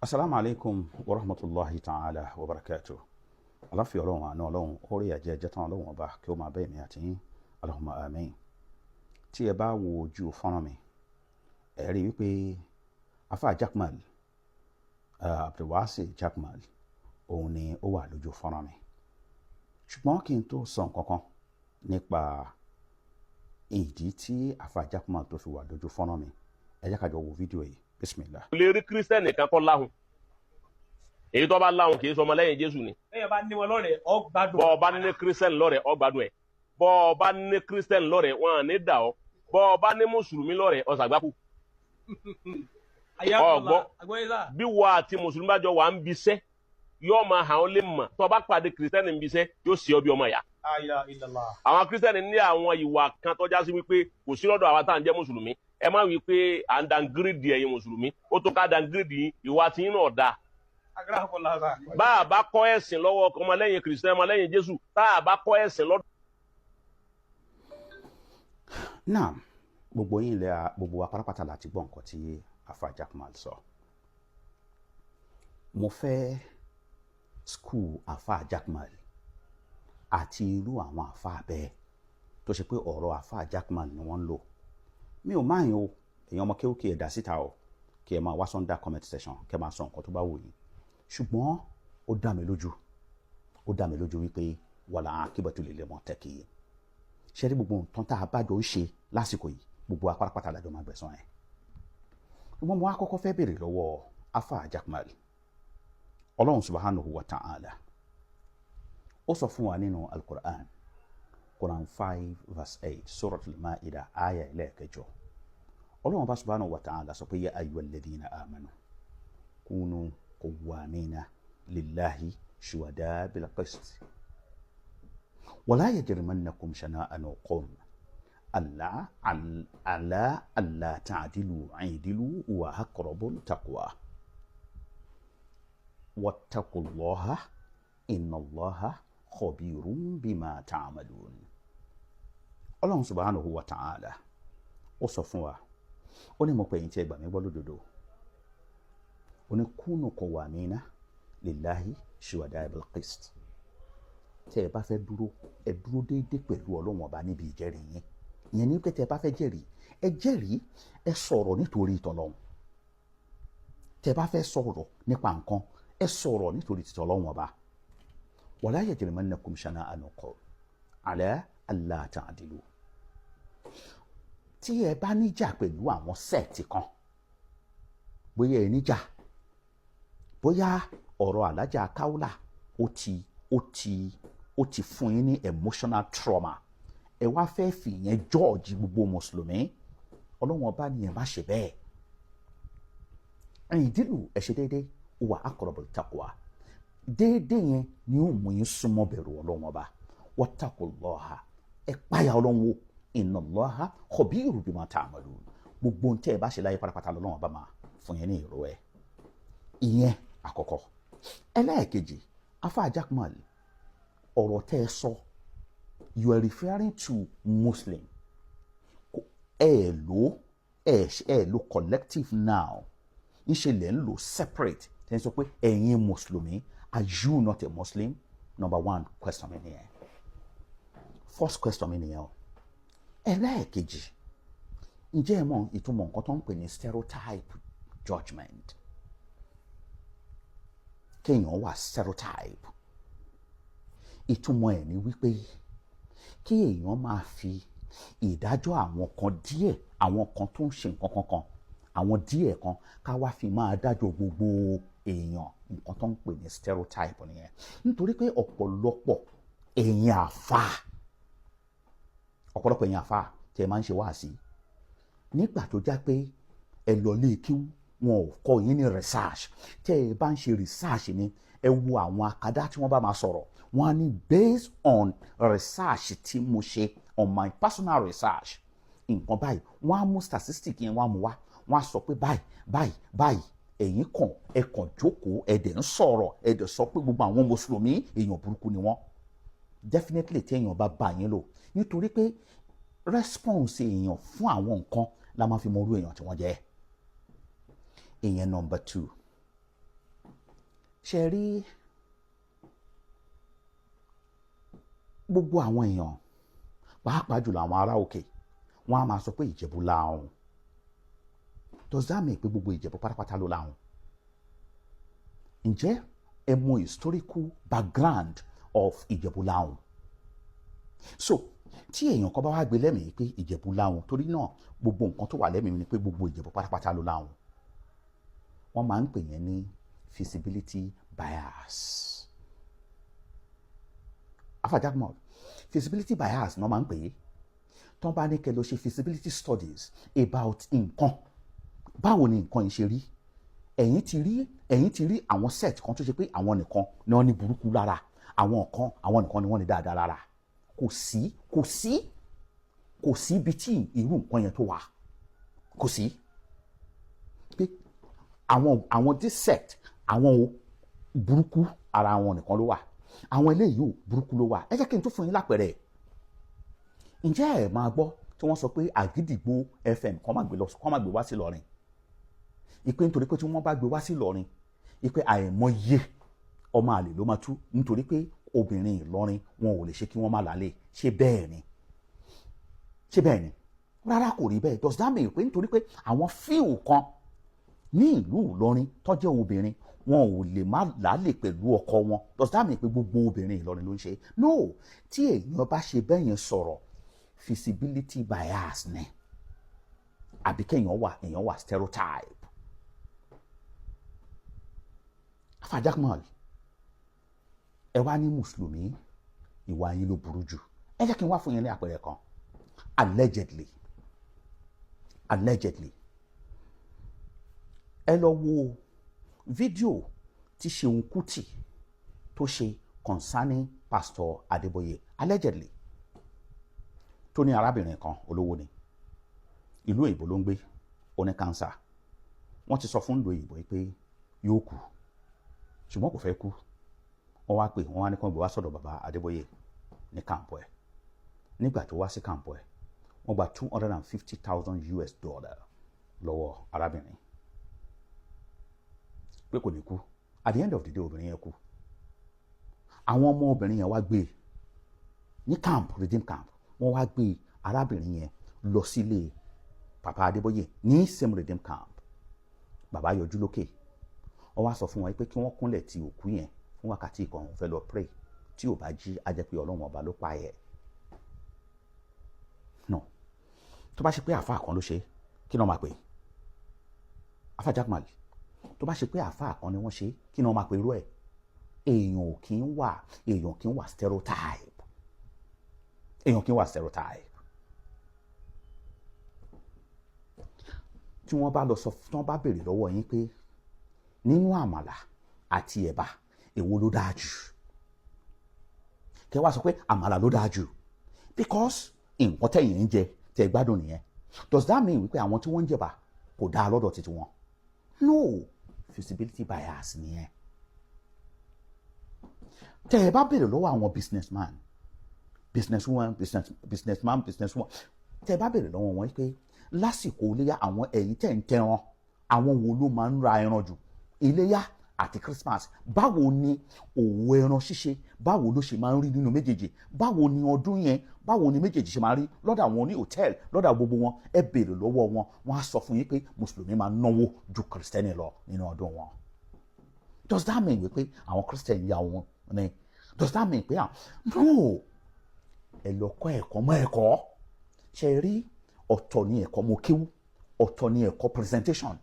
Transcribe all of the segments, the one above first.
Assalamu alaikum wa rahmatullahi ta'ala wa barakatuh. Aláfíà Ọlọ́run àánú Ọlọ́run orí ẹ̀jẹ̀ ẹ̀jẹ̀ tán Ọlọ́run ọba kí ó máa bá èmi àti yín Allahumma amin. Tí ẹ bá wo ojú fọ́nrán mi ẹ rí wípé afa Jaqmal Abdulwasi Jaqmal òun ni ó wà lójú fọ́nrán mi. Ṣùgbọ́n kí n tó sọ nǹkan kan nípa ìdí tí afa Jaqmal tó fi wà lójú fọ́nrán mi ẹ jẹ́ ká jọ wo fídíò yìí. Bismillah. Lè rí kírísítẹ́nì kan kọ́ láhùn èyí tó bá láhùn kì í sọmọ lẹ́yìn Jésù ni. ẹyẹ bá ní wọn lọ́rẹ̀ ọ gbádùn. bọ́ ọ bá ní kírísítẹ́nì lọ́rẹ̀ ọ gbádùn ẹ̀ bọ́ ọ bá ní kírísítẹ́nì lọ́rẹ̀ wọn à ní dà ọ́ bọ́ ọ bá ní mùsùlùmí lọ́rẹ̀ ọ ṣàgbákù. ọgbọ́n bí wọ́n àti mùsùlùmí bá jọ wà ń bisẹ́ yóò máa hàn ó lè mọ̀ tó o bá pàdé kírísítẹ́nì ń bisẹ́ yóò ṣe ọ bí ọmọ ìyá. àwọn kírísítẹ́nì ní àwọn ìwà kan tó já sí wípé kò sí lọ́dọ̀ àwa tá à ń jẹ́ mùsùlùmí ẹ má wí pé à ń dangírídì ẹ̀yin mùsùlùmí ó tó ká dangírídì ìwà tí yín náà dáa. bá a bá kọ́ ẹ̀sìn lọ́wọ́ ọmọlẹ́yìn kìrìsìtẹ́nì ọmọlẹ́yìn Jésù tá a bá kọ́ ẹ̀sìn lọ́dọ̀. náà gbogbo yín lẹ́yà gbogbo wa pátápátá láti gbọ́ nǹkan tí afa Jaqmal sọ. mo fẹ́ skul afa Jaqmal àti irú àwọn afa bẹ́ẹ̀ tó ṣe pé ọ̀rọ̀ afa Jaqmal ni wọ́n ń lò. Mi ò máa yín o èèyàn ọmọ kéwòké ẹ̀dá síta o kí ẹ máa wá sọ́ndà comment section kí ẹ máa sọ nǹkan tó bá wù yín ṣùgbọ́n ó dá mi lójú wípé wàlà akíbọ̀tò lè lè mọ̀ tẹ́kì yìí ṣe rí gbogbo nǹkan tá a bá jọ ń ṣe lásìkò yìí gbogbo apárápátá lájọ máa gbẹ̀san ẹ̀. ṣùgbọ́n mo á kọ́kọ́ fẹ́ béèrè lọ́wọ́ afa Jaqmal Ọlọ́run subhanahu wa ta'ala ó sọ fún wa nínú al-Qur'an Quran 5 verse 8 Suratul Ma'idah aya ẹlẹ́ẹ̀kẹjọ Ọlọ́run bá subhanahu wa ta'ala sọ pé ya ayyuhal ladhina amanu kunu qawwamina lillahi shuhada bil qist wala yajrimannakum shana'anu qawmin alla ta'dilu i'dilu wa aqrabut taqwa wattaqullaha innallaha khabirun bima ta'malun. Ọlọ́run subhanahu wa ta'ala ó sọ fún wa ó ní mo pè yín tí ẹ gbà mí gbọ́ lódodo ó ní kunu qawwamina lillahi shuhada bil qist tí ẹ bá fẹ́ dúró ẹ dúró déédéé pẹ̀lú Ọlọ́run ọba níbi ìjẹ́rìí yín ìyẹn ní pé tí ẹ bá fẹ́ jẹ́rìí ẹ sọ̀rọ̀ nítorí ìtọ́lọ́run tí ẹ bá fẹ́ sọ̀rọ̀ nípa nǹkan ẹ sọ̀rọ̀ nítorí ìtọ́lọ́run ọba wala yajrimannakum shana'anu qawmin ala alla ta'dilu. Tí ẹ bá níjà pẹ̀lú àwọn sẹ́ẹ̀tì kan bóyá ẹ níjà bóyá ọ̀rọ̀ alájà Kaula ó ti fún yín ní emotional trauma ẹ wá fẹ́ fi ìyẹn jọ́ọ̀jì gbogbo mùsùlùmí Ọlọ́run ọba ni ẹ má ṣe bẹ́ẹ̀. I'dilu ẹ ṣe déédéé wa aqrabut taqwa déédéé yẹn ni ó mú yín súnmọ́ bẹ̀rù Ọlọ́run ọba wattaqullaha ẹ páyà Ọlọ́run wò innallaha khabirun bima ta'malun gbogbo ohun tẹ́ ẹ bá ṣe láyé pátápátá lọ́lọ́run ọba máa fún yẹn ní ìró ẹ̀. ìyẹn àkọ́kọ́. ẹlẹ́ẹ̀kejì afa Jaqmal ọ̀rọ̀ tẹ́ ẹ sọ you are referring to Muslim ẹ lo collective now ńṣe lẹ́ ń lo separate tẹ́ ẹ sọ pé ẹ̀yin mùsùlùmí are you not a Muslim? Number one question mi nìyẹn. First question mi nìyẹn o. ẹlẹ́ẹ̀kejì ǹjẹ́ ẹ mọ̀ ìtumọ̀ nǹkan tó ń pè ní stereotype judgement kéèyàn wà stereotype ìtumọ̀ ẹ̀ ní wípé kí èèyàn máa fi ìdájọ́ àwọn kan díẹ̀ àwọn kan tó ń ṣe nǹkan kankan àwọn díẹ̀ kan ká wá fi máa dájọ́ gbogbo èèyàn nǹkan tó ń pè ní stereotype nìyẹn nítorí pé ọ̀pọ̀lọpọ̀ èèyàn àfa tí ẹ máa ń ṣe wáàsí nígbà tó já pé ẹ lọ lé kí wọn ò kọ́ yín ní research tí ẹ bá ń ṣe research ni ẹ wo àwọn akadá tí wọ́n bá máa sọ̀rọ̀ wọ́n á ní based on research tí mo ṣe on my personal research nǹkan báyìí wọ́n á mú statistic yẹn wọ́n á mú wá wọ́n á sọ pé báyìí ẹ̀yin ẹ kàn jókòó ẹ dẹ̀ ń sọ̀rọ̀ ẹ dẹ̀ sọ pé gbogbo àwọn mùsùlùmí èèyàn burúkú ni wọ́n definitely tí èèyàn bá yín lò nítorí pé response èèyàn fún àwọn nǹkan la máa fi mọ orú èèyàn tí wọ́n jẹ́. ìyẹn number 2 ṣe rí gbogbo àwọn èèyàn pàápàá jùlọ àwọn ará òkè wọn á máa sọ pé Ìjẹ̀bú láhùn. Does that mean pé gbogbo Ìjẹ̀bú pátápátá ló láhùn? Ǹjẹ́ ẹ mọ historical background of Ìjẹ̀bú láhùn? So tí èèyàn kan bá wá gbé lẹ́mìí pé Ìjẹ̀bú láhùn, torí náà gbogbo nǹkan tó wà lẹ́mìí ni pé gbogbo Ìjẹ̀bú pátápátá ló láhùn, wọ́n máa ń pè yẹn ní feasibility bias. Alfa Jaqmal, feasibility bias náà máa ń pè é tó bá ní kẹ́ lọ ṣe feasibility studies about nǹkan, báwo ni nǹkan yìí ṣe rí, ẹ̀yin ti rí àwọn set kan tó ṣe pé àwọn nìkan ni wọ́n ní burúkú lára, àwọn nìkan ni wọ́n ní dáadáa lára. Kò sí ibi tí irú nǹkan yẹn tó wà, kò sí pé àwọn this sect àwọn burúkú ara wọn nìkan ló wà, àwọn eléyìí ò burúkú ló wà. Ẹ jẹ́ kí n tó fún yín lápẹẹrẹ. Ǹjẹ́ ẹ máa gbọ́ tí wọ́n sọ pé Àgídìgbò FM kọ́ máa gbé wá sí Ìlọrin, ìpè nítorí pé tí wọ́n bá gbé wá sí Ìlọrin ìpè àìmọye ọmọ àlè ló máa tú nítorí pé obìnrin Ìlọrin wọn ò lè ṣe kí wọ́n má lálé. Ṣé bẹ́ẹ̀ ni? Rárá, kò rí bẹ́ẹ̀. Does that mean pé nítorí pé àwọn fíìwù kan ní ìlú Ìlọrin tó jẹ́ obìnrin wọn ò lè má lálé pẹ̀lú ọkọ wọn? Does that mean pé gbogbo obìnrin Ìlọrin ló ń ṣe? No, tí èèyàn bá ṣe bẹ́ẹ̀ yẹn sọ̀rọ̀ feasibility bias ni, àbí èèyàn wà stereotype. Alfa Jaqmal, ẹ wá ní mùsùlùmí ìwà yín ló burú jù. Ẹ jẹ́ kí n wá fún yín ní àpẹẹrẹ kan. Allegedly ẹ lọ wo fídíò tí Ṣeun Kútì tó ṣe concerning Pastor Adébóyè, allegedly, tó ní arábìnrin kan olówó ni, ìlú òyìnbó ló ń gbé, ó ní cancer, wọ́n ti sọ fún ìlú òyìnbó pé yóò kú ṣùgbọ́n kò fẹ́ kú. Wọ́n wá ní kí wọ́n gbé wá sọ́dọ̀ bàbá Adébóyè ní kàǹpọ̀ ẹ̀. Nígbà tó wá sí kàǹpọ̀ ẹ̀, wọ́n gba $250,000 lọ́wọ́ arábìnrin pé kò ní kú. At the end of the day obìnrin yẹn kú. Àwọn ọmọ obìnrin yẹn wá gbé ní redeem camp, wọ́n wá gbé arábìnrin yẹn lọ sílé bàbá Adébóyè ní same redeem camp. Bàbá yọjú lókè, wọ́n wá sọ fún wọn pé kí wọ́n kúnlẹ̀ ti òkú yẹn fún wákàtí kan, òun fẹ́ lọ pray, tí ò bá jí á jẹ́ pé Ọlọ́run ọba ló pa ẹ̀. No, tó bá ṣe pé àáfàá kan ló ṣe, kí ni wọ́n máa pè? Alfa Jaqmal, tó bá ṣe pé àáfàá kan ni wọ́n ṣe, kí ni wọ́n máa pè irú ẹ̀? Èèyàn kì í wà stereotype. Tí wọ́n bá béèrè lọ́wọ́ yín pé nínú àmàlà àti ẹ̀bà èwo ló dáa jù, kẹ́ wá sọ pé àmàlà ló dáa jù because nǹkan tẹ̀yìn ń jẹ tẹ́ gbádùn nìyẹn. Does that mean wípé àwọn tí wọ́n ń jẹ̀bà kò dáa lọ́dọ̀ títí wọn? No, feasibility bias nìyẹn. Tẹ́ ẹ bá béèrè lọ́wọ́ àwọn businesswoman, tẹ́ ẹ bá béèrè lọ́wọ́ wọn pé lásìkò iléyá àwọn ẹ̀yin tẹ́ ń tẹran, àwọn wo ló máa ń ra ẹran jù? Iléyá àti Christmas, báwo ni òwò ẹran ṣíṣe, báwo ló ṣe máa ń rí nínú méjèèjì? Báwo ni ọdún yẹn, báwo ni méjèèjì ṣe máa rí lọ́dọ̀ àwọn ní hòtẹ́ẹ̀lì, lọ́dọ̀ gbogbo wọn? Ẹ béèrè lọ́wọ́ wọn, wọ́n á sọ fún yín pé mùsùlùmí máa ń náwó ju kìrìsìtẹ́nì lọ nínú ọdún wọn. Does that mean wípé àwọn kìrìsìtẹ́nì yà wọn ni? Does that mean pé no, ẹ lọ kọ́ ẹ̀kọ́ mọ́ ẹ̀kọ́. Ṣe rí, ọ̀tọ̀ ni ẹ̀kọ́ mo kéwú, ọ̀tọ̀ ni ẹ̀kọ́ presentation,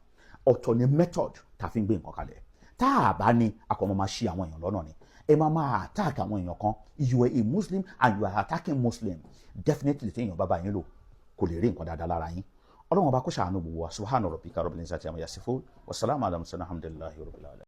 ọ̀tọ̀ ni method tá a fi ń gbé nǹkan kalẹ̀. Tá a bá ní akọ̀mọ́ máa ṣí àwọn èèyàn lọ́nà ni, ẹ máa attack àwọn èèyàn kan. You are a Muslim and you are attacking Muslim. Definitely tí èèyàn bá yín lò kò lè rí nǹkan dáadáa lára yín. Ọlọ́run ọba kó ṣàánú gbogbo wa. Subhana rabbika rabbil izzati amma yasifun wa salamun ala mursalin alhamdulillahi rabbil alamin.